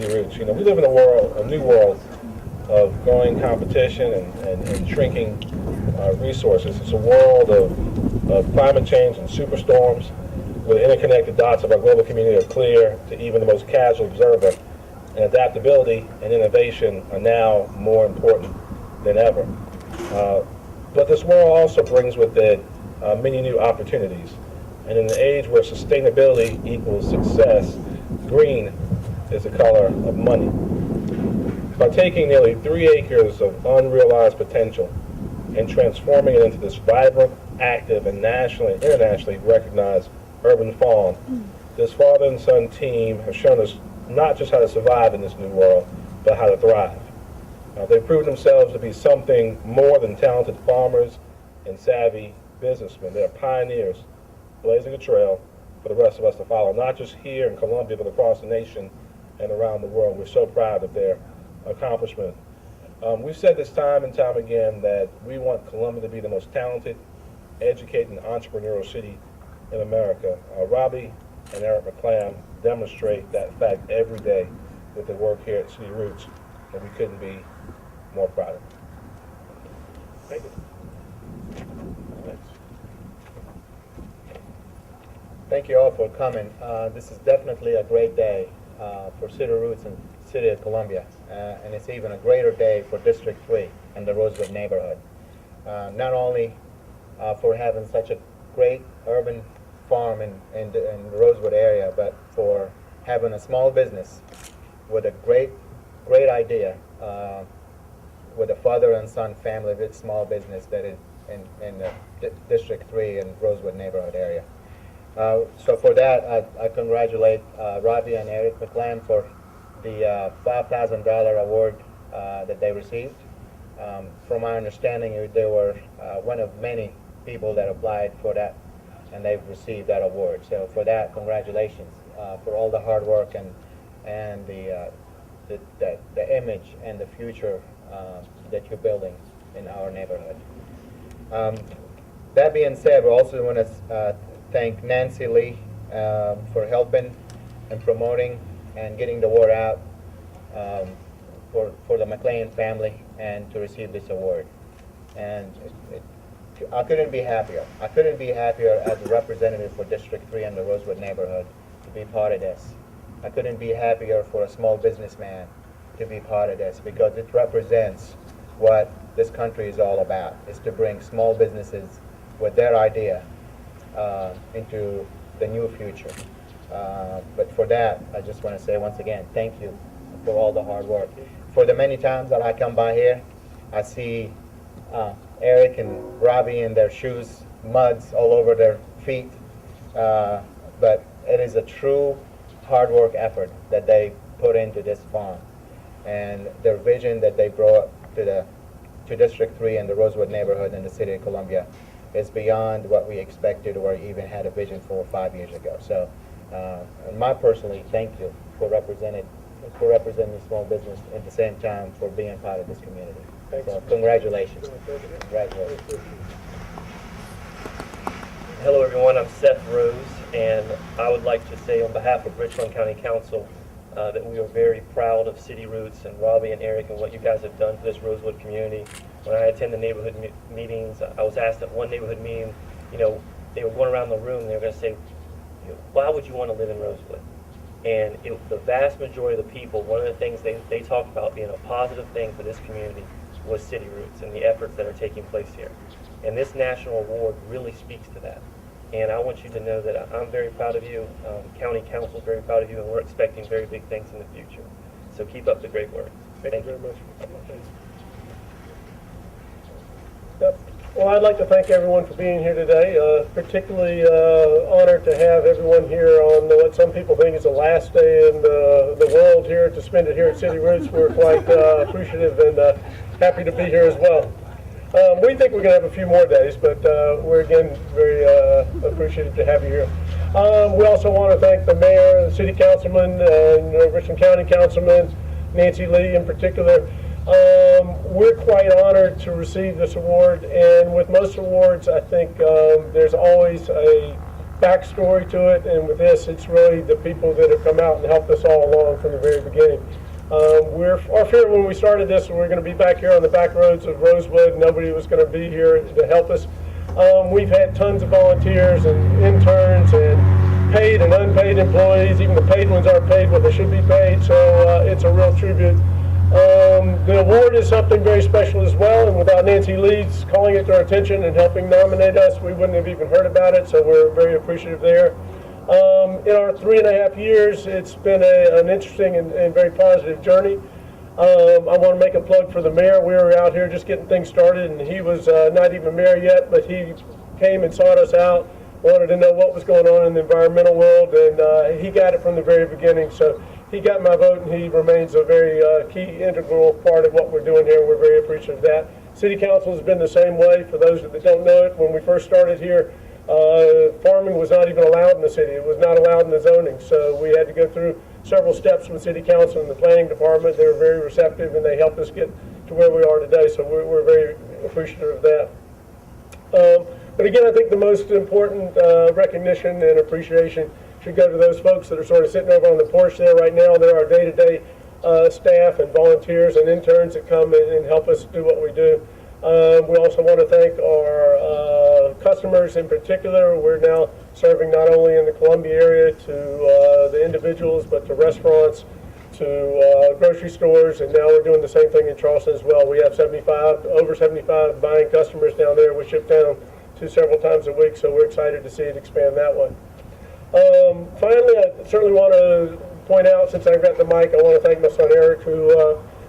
roots. You know, we live in a world, a new world of growing competition and shrinking resources. It's a world of climate change and superstorms, where the interconnected dots of our global community are clear to even the most casual observer, and adaptability and innovation are now more important than ever. But this world also brings with it many new opportunities. And in an age where sustainability equals success, green is the color of money. By taking nearly 3 acres of unrealized potential and transforming it into this vibrant, active, and nationally and internationally recognized urban farm, this father and son team have shown us not just how to survive in this new world, but how to thrive. They've proven themselves to be something more than talented farmers and savvy businessmen. They're pioneers, blazing a trail for the rest of us to follow, not just here in Columbia, but across the nation and around the world. We're so proud of their accomplishment. We've said this time and time again that we want Columbia to be the most talented, educated, and entrepreneurial city in America. Robbie and Eric McClam demonstrate that fact every day with their work here at City Roots, and we couldn't be more proud of them. Thank you. Thank you all for coming. This is definitely a great day for City Roots and City of Columbia, and it's even a greater day for District 3 and the Rosewood neighborhood. Not only for having such a great urban farm in the Rosewood area, but for having a small business with a great idea, with a father and son family with small business that is in the District 3 and Rosewood neighborhood area. So for that, I congratulate Robbie and Eric McClam for the $5,000 award that they received. From my understanding, they were one of many people that applied for that, and they've received that award. So for that, congratulations for all the hard work and the image and the future that you're building in our neighborhood. That being said, we also want to thank Nancy Lee for helping and promoting and getting the word out for the McLean family and to receive this award. And I couldn't be happier. I couldn't be happier as a representative for District 3 and the Rosewood neighborhood to be part of this. I couldn't be happier for a small businessman to be part of this, because it represents what this country is all about, is to bring small businesses with their idea into the new future. But for that, I just want to say once again, thank you for all the hard work. For the many times that I come by here, I see Eric and Robbie in their shoes, muds all over their feet. But it is a true hard work effort that they put into this farm. And their vision that they brought to District 3 and the Rosewood neighborhood in the city of Columbia is beyond what we expected or even had a vision for 5 years ago. So, and my personally, thank you for representing small business at the same time for being part of this community. Thanks. So, congratulations. Congratulations. Hello everyone, I'm Seth Rose, and I would like to say on behalf of Richland County Council that we are very proud of City Roots and Robbie and Eric and what you guys have done for this Rosewood community. When I attend the neighborhood meetings, I was asked at one neighborhood meeting, they were going around the room, they were going to say, why would you want to live in Rosewood? And the vast majority of the people, one of the things they talked about being a positive thing for this community was City Roots and the efforts that are taking place here. And this national award really speaks to that. And I want you to know that I'm very proud of you, County Council is very proud of you, and we're expecting very big things in the future. So keep up the great work. Thank you very much. Yep. Well, I'd like to thank everyone for being here today. Particularly honored to have everyone here on what some people think is the last day in the world here, to spend it here at City Roots. We're quite appreciative and happy to be here as well. We think we're going to have a few more days, but we're again very appreciative to have you here. We also want to thank the mayor, the city councilman, and Richland County councilman, Nancy Lee in particular. We're quite honored to receive this award, and with most awards, I think there's always a backstory to it, and with this, it's really the people that have come out and helped us all along from the very beginning. Our fear when we started this, we we're going to be back here on the back roads of Rosewood. Nobody was going to be here to help us. We've had tons of volunteers and interns and paid and unpaid employees. Even the paid ones aren't paid what they should be paid, so it's a real tribute. The award is something very special as well, and without Nancy Leeds calling it to our attention and helping nominate us, we wouldn't have even heard about it, so we're very appreciative there. In our 3.5 years, it's been an interesting and very positive journey. I want to make a plug for the mayor. We were out here just getting things started, and he was not even mayor yet, but he came and sought us out, wanted to know what was going on in the environmental world, and he got it from the very beginning. So he got my vote, and he remains a very key, integral part of what we're doing here. We're very appreciative of that. City Council has been the same way. For those that don't know it, when we first started here, farming was not even allowed in the city. It was not allowed in the zoning, so we had to go through several steps with City Council and the Planning Department. They were very receptive, and they helped us get to where we are today, so we're very appreciative of that. But again, I think the most important recognition and appreciation should go to those folks that are sort of sitting over on the porch there right now. They're our day-to-day staff and volunteers and interns that come and help us do what we do. We also want to thank our customers in particular. We're now serving not only in the Columbia area to the individuals, but to restaurants, to grocery stores, and now we're doing the same thing in Charleston as well. We have over 75 buying customers down there. We ship down to several times a week, so we're excited to see it expand that way. Finally, I certainly want to point out, since I've got the mic, I want to thank my son Eric, who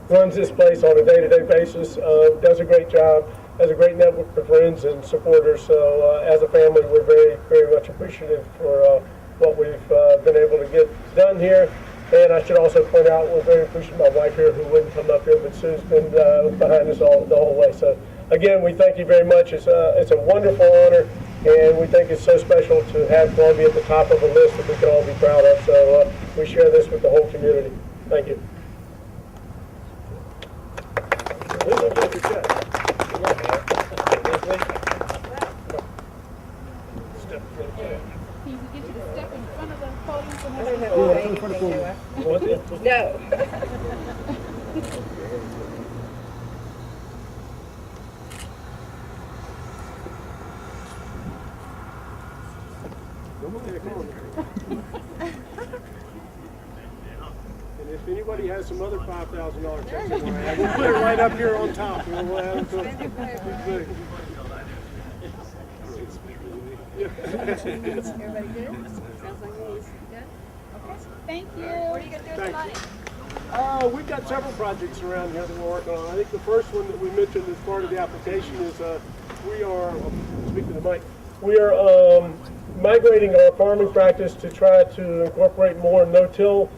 runs this place on a day-to-day basis, does a great job, has a great network of friends and supporters. So as a family, we're very, very much appreciative for what we've been able to get done here. And I should also point out, we're very appreciative of my wife here, who wouldn't come up here, but Sue's been behind us all the whole way. So again, we thank you very much. It's a wonderful honor, and we think it's so special to have Columbia at the top of a list that we can all be proud of. So we share this with the whole community. Thank you. Can we get you to step in front of the podium for I don't me? know anything to do. No. And if anybody has some other $5,000 checks they want to have, we'll put it right up here on top. We'll add them to it. Everybody good? Sounds like he's good. Thank you. What are you going to do Thank tonight? We've got several projects around here that we're working on. I think the first one that we mentioned as part of the application is we are, speak to the mic, we are migrating our farming practice to try to incorporate more no-till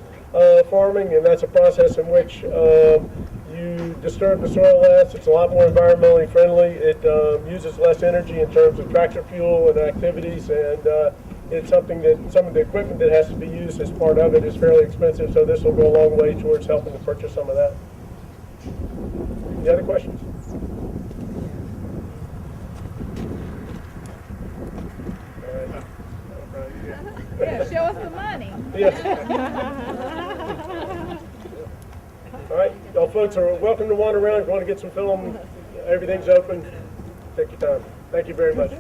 farming, and that's a process in which you disturb the soil less. It's a lot more environmentally friendly. It uses less energy in terms of tractor fuel and activities, and it's something that some of the equipment that has to be used as part of it is fairly expensive, so this will go a long way towards helping to purchase some of that. Any other questions? Yeah, show us the money. All right, y'all folks are welcome to wander around. If you want to get some film, everything's open. Take your time. Thank you very much.